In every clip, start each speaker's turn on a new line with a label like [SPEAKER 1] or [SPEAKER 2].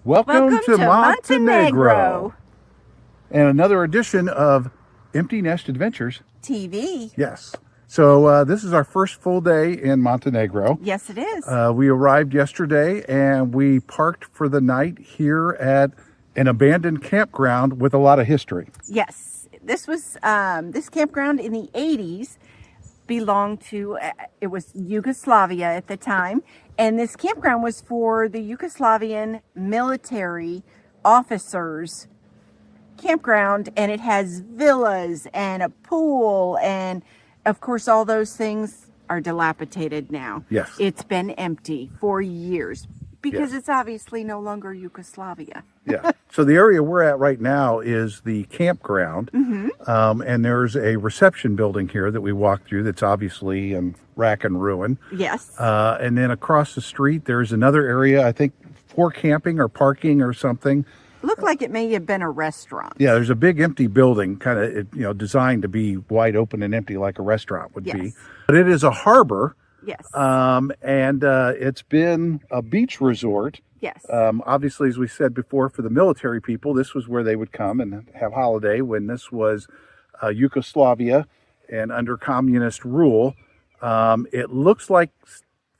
[SPEAKER 1] Welcome to Montenegro. And another edition of Empty Nest Adventures
[SPEAKER 2] TV.
[SPEAKER 1] Yes. So this is our first full day in Montenegro.
[SPEAKER 2] Yes, it is.
[SPEAKER 1] We arrived yesterday and we parked for the night here at an abandoned campground with a lot of history.
[SPEAKER 2] Yes. This was this campground in the 80s belonged to, it was Yugoslavia at the time. And this campground was for the Yugoslavian military officers campground. And it has villas and a pool. And of course, all those things are dilapidated now.
[SPEAKER 1] Yes.
[SPEAKER 2] It's been empty for years because it's obviously no longer Yugoslavia.
[SPEAKER 1] Yeah. So the area we're at right now is the campground. And there's a reception building here that we walked through that's obviously in rack and ruin.
[SPEAKER 2] Yes.
[SPEAKER 1] And then across the street, there's another area, I think, for camping or parking or something.
[SPEAKER 2] Looked like it may have been a restaurant.
[SPEAKER 1] Yeah, there's a big empty building, kind of, designed to be wide open and empty like a restaurant would be. But it is a harbor.
[SPEAKER 2] Yes.
[SPEAKER 1] And it's been a beach resort.
[SPEAKER 2] Yes.
[SPEAKER 1] Obviously, as we said before, for the military people, this was where they would come and have holiday when this was Yugoslavia and under communist rule. It looks like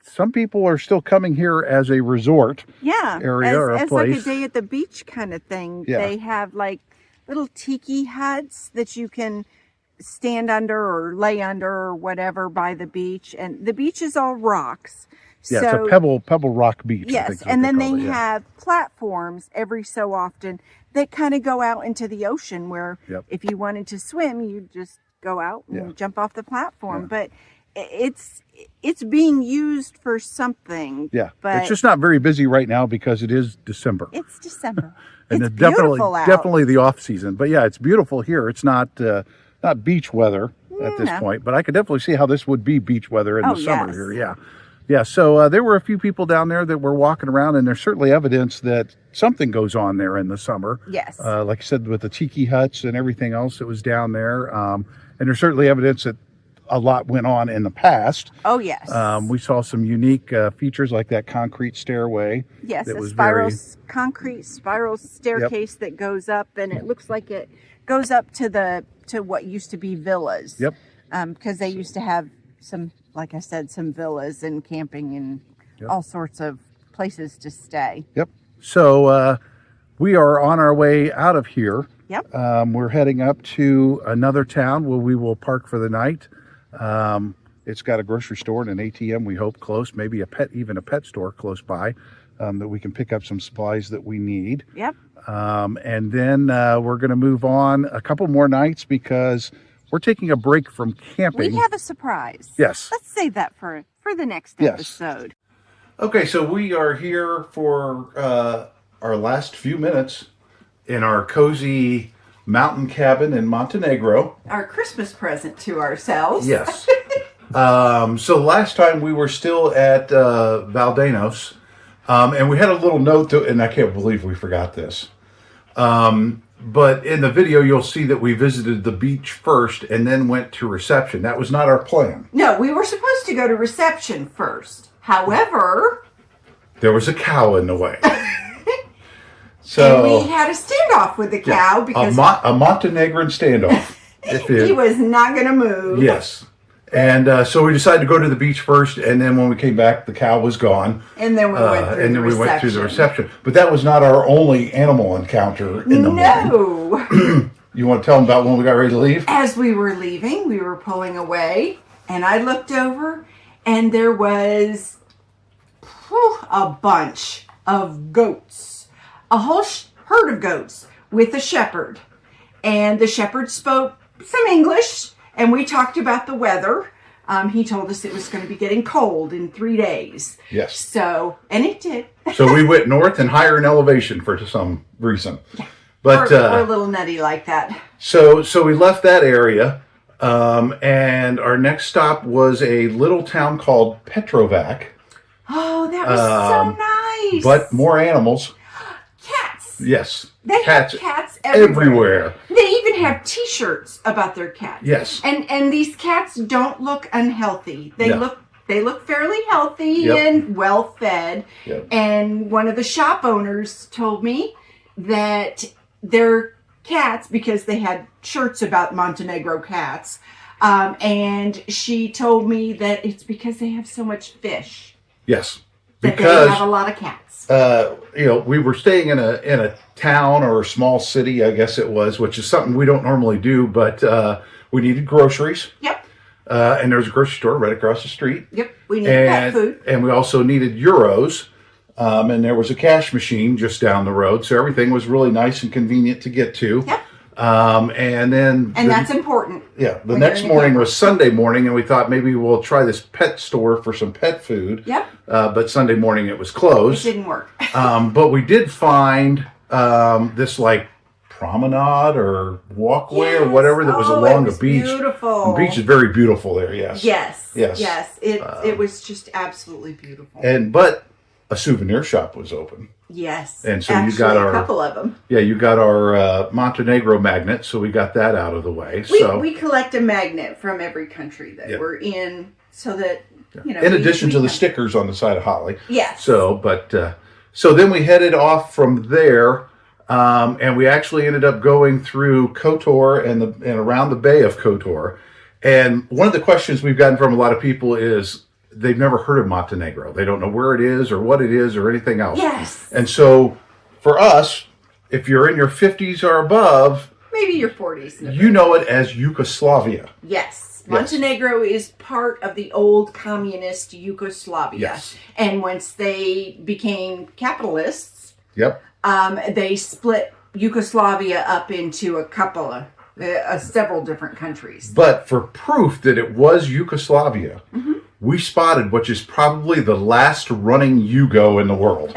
[SPEAKER 1] some people are still coming here as a resort area or a place.
[SPEAKER 2] Like a day at the beach kind of thing.
[SPEAKER 1] Yeah.
[SPEAKER 2] They have like little tiki huts that you can stand under or lay under or whatever by the beach. And the beach is all rocks.
[SPEAKER 1] Yeah,
[SPEAKER 2] so,
[SPEAKER 1] it's a pebble rock beach.
[SPEAKER 2] Yes,
[SPEAKER 1] I think
[SPEAKER 2] and then they
[SPEAKER 1] call it,
[SPEAKER 2] have platforms every so often that kind of go out into the ocean where if you wanted to swim, you just go out and jump off the platform. But it's being used for something.
[SPEAKER 1] Yeah,
[SPEAKER 2] but
[SPEAKER 1] it's just not very busy right now because it is December.
[SPEAKER 2] It's December.
[SPEAKER 1] And
[SPEAKER 2] it's beautiful out.
[SPEAKER 1] Definitely the off season. But yeah, it's beautiful here. It's not beach weather at this point, but I could definitely see how this would be beach weather in the summer here. Yeah. Yeah, so there were a few people down there that were walking around, and there's certainly evidence that something goes on there in the summer.
[SPEAKER 2] Yes.
[SPEAKER 1] Like I said, with the tiki huts and everything else that was down there. And there's certainly evidence that a lot went on in the past.
[SPEAKER 2] Oh, yes.
[SPEAKER 1] We saw some unique features like that concrete stairway.
[SPEAKER 2] Yes,
[SPEAKER 1] that was
[SPEAKER 2] concrete spiral staircase that goes up, and it looks like it goes up to what used to be villas.
[SPEAKER 1] Yep.
[SPEAKER 2] Because they used to have some, like I said, some villas and camping and all sorts of places to stay. Yep.
[SPEAKER 1] So we are on our way out of here.
[SPEAKER 2] Yep.
[SPEAKER 1] We're heading up to another town where we will park for the night. It's got a grocery store and an ATM, we hope, close, maybe even a pet store close by, that we can pick up some supplies that we need.
[SPEAKER 2] Yep.
[SPEAKER 1] And then we're going to move on a couple more nights because we're taking a break from camping.
[SPEAKER 2] We have a surprise.
[SPEAKER 1] Yes.
[SPEAKER 2] Let's save that for the next episode.
[SPEAKER 1] Okay, so we are here for our last few minutes in our cozy mountain cabin in Montenegro.
[SPEAKER 2] Our Christmas present to ourselves.
[SPEAKER 1] Yes. So last time we were still at Valdanos, and we had a little note, and I can't believe we forgot this. But in the video, you'll see that we visited the beach first and then went to reception. That was not our plan.
[SPEAKER 2] No, we were supposed to go to reception first. However,
[SPEAKER 1] there was a cow in the way. So
[SPEAKER 2] and we had a standoff with the cow because
[SPEAKER 1] a Montenegrin standoff.
[SPEAKER 2] He was not going to move.
[SPEAKER 1] Yes. And so we decided to go to the beach first, and then when we came back, the cow was gone.
[SPEAKER 2] And then we went through the reception.
[SPEAKER 1] But that was not our only animal encounter in the morning. You want to tell them about when we got ready to leave?
[SPEAKER 2] As we were leaving, we were pulling away, and I looked over, and there was a bunch of goats. A whole herd of goats with a shepherd. And the shepherd spoke some English. And we talked about the weather. He told us it was going to be getting cold in 3 days.
[SPEAKER 1] Yes.
[SPEAKER 2] So, and it did.
[SPEAKER 1] So we went north and higher in elevation for some reason.
[SPEAKER 2] Yeah.
[SPEAKER 1] But
[SPEAKER 2] we're a little nutty like that.
[SPEAKER 1] So we left that area, and our next stop was a little town called Petrovac.
[SPEAKER 2] Oh, that was so nice.
[SPEAKER 1] But more animals.
[SPEAKER 2] Cats.
[SPEAKER 1] Yes.
[SPEAKER 2] They have cats everywhere. They even have T-shirts about their cats.
[SPEAKER 1] Yes.
[SPEAKER 2] And these cats don't look unhealthy. They they look fairly healthy and well fed.
[SPEAKER 1] Yep.
[SPEAKER 2] And one of the shop owners told me that their cats, because they had shirts about Montenegro cats, and she told me that it's because they have so much fish.
[SPEAKER 1] Yes.
[SPEAKER 2] That
[SPEAKER 1] Because
[SPEAKER 2] they have a lot of cats.
[SPEAKER 1] we were staying in a town or a small city, I guess it was, which is something we don't normally do, but we needed groceries.
[SPEAKER 2] Yep.
[SPEAKER 1] And there's a grocery store right across the street.
[SPEAKER 2] Yep. We needed pet food.
[SPEAKER 1] And we also needed euros. And there was a cash machine just down the road, so everything was really nice and convenient to get to.
[SPEAKER 2] Yep.
[SPEAKER 1] And
[SPEAKER 2] that's important.
[SPEAKER 1] Yeah. The next morning was Sunday morning, and we thought maybe we'll try this pet store for some pet food.
[SPEAKER 2] Yep.
[SPEAKER 1] But Sunday morning it was closed.
[SPEAKER 2] It didn't work.
[SPEAKER 1] But we did find this like promenade or walkway or whatever that was along the beach.
[SPEAKER 2] Beautiful.
[SPEAKER 1] The beach is very beautiful there. Yes.
[SPEAKER 2] Yes.
[SPEAKER 1] Yes.
[SPEAKER 2] Yes. It was just absolutely beautiful.
[SPEAKER 1] But a souvenir shop was open.
[SPEAKER 2] Yes.
[SPEAKER 1] And so
[SPEAKER 2] actually,
[SPEAKER 1] you got
[SPEAKER 2] a couple of them.
[SPEAKER 1] Yeah, you got our Montenegro magnet, so we got that out of the way.
[SPEAKER 2] We collect a magnet from every country that we're in, so that
[SPEAKER 1] in addition to the stickers on the side of Holly.
[SPEAKER 2] Yes.
[SPEAKER 1] So then we headed off from there, and we actually ended up going through Kotor and around the Bay of Kotor. And one of the questions we've gotten from a lot of people is they've never heard of Montenegro. They don't know where it is or what it is or anything else.
[SPEAKER 2] Yes.
[SPEAKER 1] And so for us, if you're in your 50s or above,
[SPEAKER 2] maybe your 40s.
[SPEAKER 1] You know it as Yugoslavia.
[SPEAKER 2] Yes. Montenegro is part of the old communist Yugoslavia.
[SPEAKER 1] Yes.
[SPEAKER 2] And once they became capitalists, they split Yugoslavia up into a couple of several different countries.
[SPEAKER 1] But for proof that it was Yugoslavia, we spotted which is probably the last running Yugo in the world.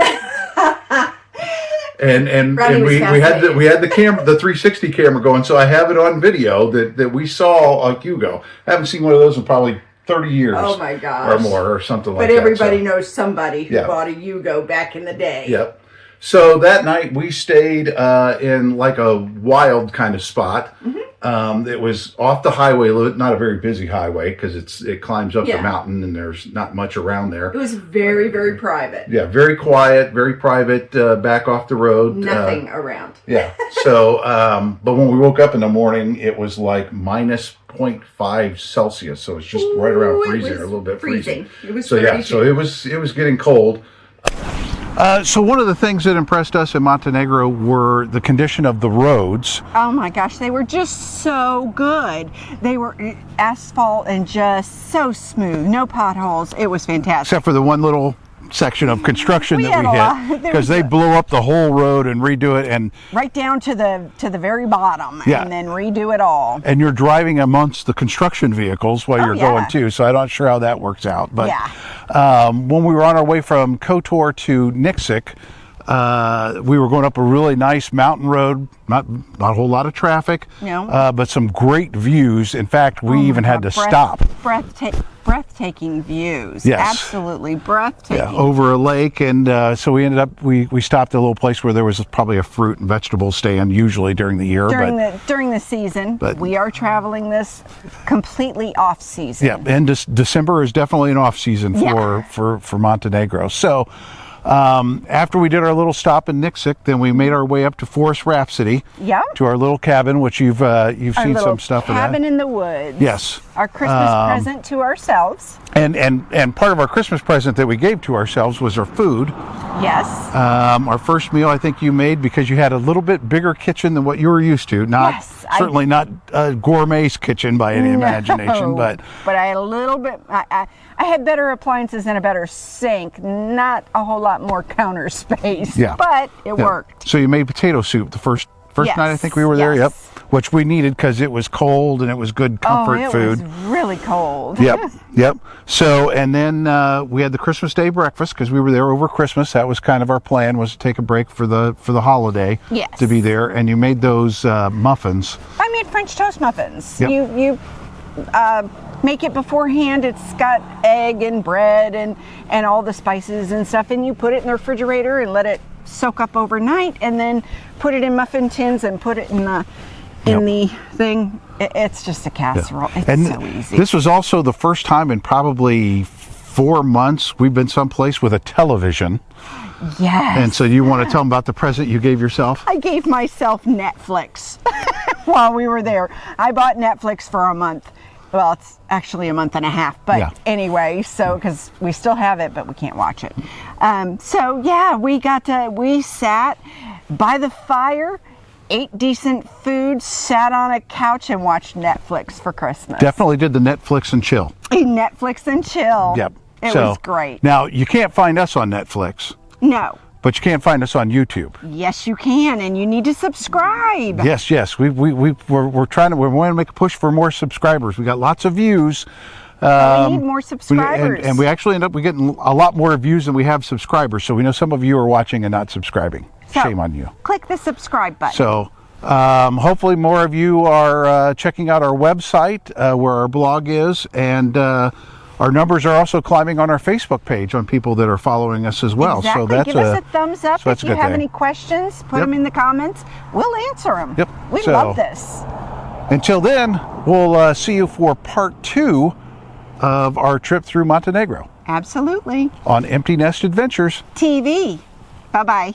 [SPEAKER 1] and we had the camera, the 360 camera going, so I have it on video that we saw a Yugo. I haven't seen one of those in probably 30 years.
[SPEAKER 2] Oh my gosh.
[SPEAKER 1] Or more, or something like that.
[SPEAKER 2] But everybody knows somebody who bought a Yugo back in the day.
[SPEAKER 1] Yep. So that night we stayed in like a wild kind of spot. It was off the highway, not a very busy highway because it climbs up the mountain and there's not much around there.
[SPEAKER 2] It was very, very private.
[SPEAKER 1] Yeah, very quiet, very private, back off the road.
[SPEAKER 2] Nothing around.
[SPEAKER 1] Yeah. So, but when we woke up in the morning, it was like minus 0.5 Celsius. So it's just right around freezing, or a little bit freezing.
[SPEAKER 2] It was
[SPEAKER 1] so yeah, so it was getting cold. So one of the things that impressed us in Montenegro were the condition of the roads.
[SPEAKER 2] Oh my gosh, they were just so good. They were asphalt and just so smooth, no potholes. It was fantastic.
[SPEAKER 1] Except for the one little section of construction that we hit, because they blew up the whole road and redo it, and
[SPEAKER 2] right down to the very bottom, and then redo it all.
[SPEAKER 1] And you're driving amongst the construction vehicles while you're going too, so I'm not sure how that works out. But when we were on our way from Kotor to Nikšić, we were going up a really nice mountain road, not a whole lot of traffic, but some great views. In fact, we even had to stop.
[SPEAKER 2] Breathtaking views.
[SPEAKER 1] Yes.
[SPEAKER 2] Absolutely breathtaking.
[SPEAKER 1] Yeah, over a lake, and so we ended up, we stopped at a little place where there was probably a fruit and vegetable stand usually during the year.
[SPEAKER 2] During the season, but we are traveling this completely off season.
[SPEAKER 1] Yeah, and December is definitely an off season for Montenegro. So after we did our little stop in Nikšić, then we made our way up to Forest Rhapsody.
[SPEAKER 2] Yeah.
[SPEAKER 1] To our little cabin, which you've seen some stuff of that.
[SPEAKER 2] Cabin in the woods.
[SPEAKER 1] Yes.
[SPEAKER 2] Our Christmas present to ourselves.
[SPEAKER 1] And part of our Christmas present that we gave to ourselves was our food.
[SPEAKER 2] Yes.
[SPEAKER 1] Our first meal, I think you made because you had a little bit bigger kitchen than what you were used to. Certainly not a gourmet's kitchen by any imagination, but
[SPEAKER 2] I had a little bit. I had better appliances and a better sink, not a whole lot more counter space.
[SPEAKER 1] Yeah.
[SPEAKER 2] But it worked.
[SPEAKER 1] So you made potato soup the first night I think we were there. Yep. Which we needed because it was cold and it was good comfort food.
[SPEAKER 2] It was really cold.
[SPEAKER 1] Yep. So, and then we had the Christmas Day breakfast because we were there over Christmas. That was kind of our plan, was to take a break for the holiday.
[SPEAKER 2] Yes.
[SPEAKER 1] To be there. And you made those muffins.
[SPEAKER 2] I made French toast muffins.
[SPEAKER 1] Yep.
[SPEAKER 2] You make it beforehand. It's got egg and bread and all the spices and stuff, and you put it in the refrigerator and let it soak up overnight, and then put it in muffin tins and put it in the thing. It's just a casserole. It's so easy.
[SPEAKER 1] This was also the first time in probably 4 months we've been someplace with a television.
[SPEAKER 2] Yes.
[SPEAKER 1] And so you want to tell them about the present you gave yourself?
[SPEAKER 2] I gave myself Netflix while we were there. I bought Netflix for a month. Well, it's actually a month and a half, but anyway, so because we still have it, but we can't watch it. So yeah, we sat by the fire, ate decent food, sat on a couch and watched Netflix for Christmas.
[SPEAKER 1] Definitely did the Netflix and chill.
[SPEAKER 2] Netflix and chill.
[SPEAKER 1] Yep.
[SPEAKER 2] It was great.
[SPEAKER 1] Now, you can't find us on Netflix.
[SPEAKER 2] No.
[SPEAKER 1] But you can't find us on YouTube.
[SPEAKER 2] Yes, you can, and you need to subscribe.
[SPEAKER 1] Yes. We're trying to want to make a push for more subscribers. We got lots of views.
[SPEAKER 2] We need more subscribers.
[SPEAKER 1] And we actually end up getting a lot more views than we have subscribers. So we know some of you are watching and not subscribing.
[SPEAKER 2] So,
[SPEAKER 1] shame on you.
[SPEAKER 2] Click the subscribe button.
[SPEAKER 1] So hopefully more of you are checking out our website where our blog is, and our numbers are also climbing on our Facebook page on people that are following us as well.
[SPEAKER 2] Exactly.
[SPEAKER 1] So that's
[SPEAKER 2] Give us a thumbs up if you have any questions. Put
[SPEAKER 1] Yep.
[SPEAKER 2] them in the comments. We'll answer them.
[SPEAKER 1] Yep.
[SPEAKER 2] We
[SPEAKER 1] So,
[SPEAKER 2] love this.
[SPEAKER 1] Until then, we'll see you for part 2 of our trip through Montenegro
[SPEAKER 2] Absolutely.
[SPEAKER 1] on Empty Nest Adventures.
[SPEAKER 2] TV. Bye-bye.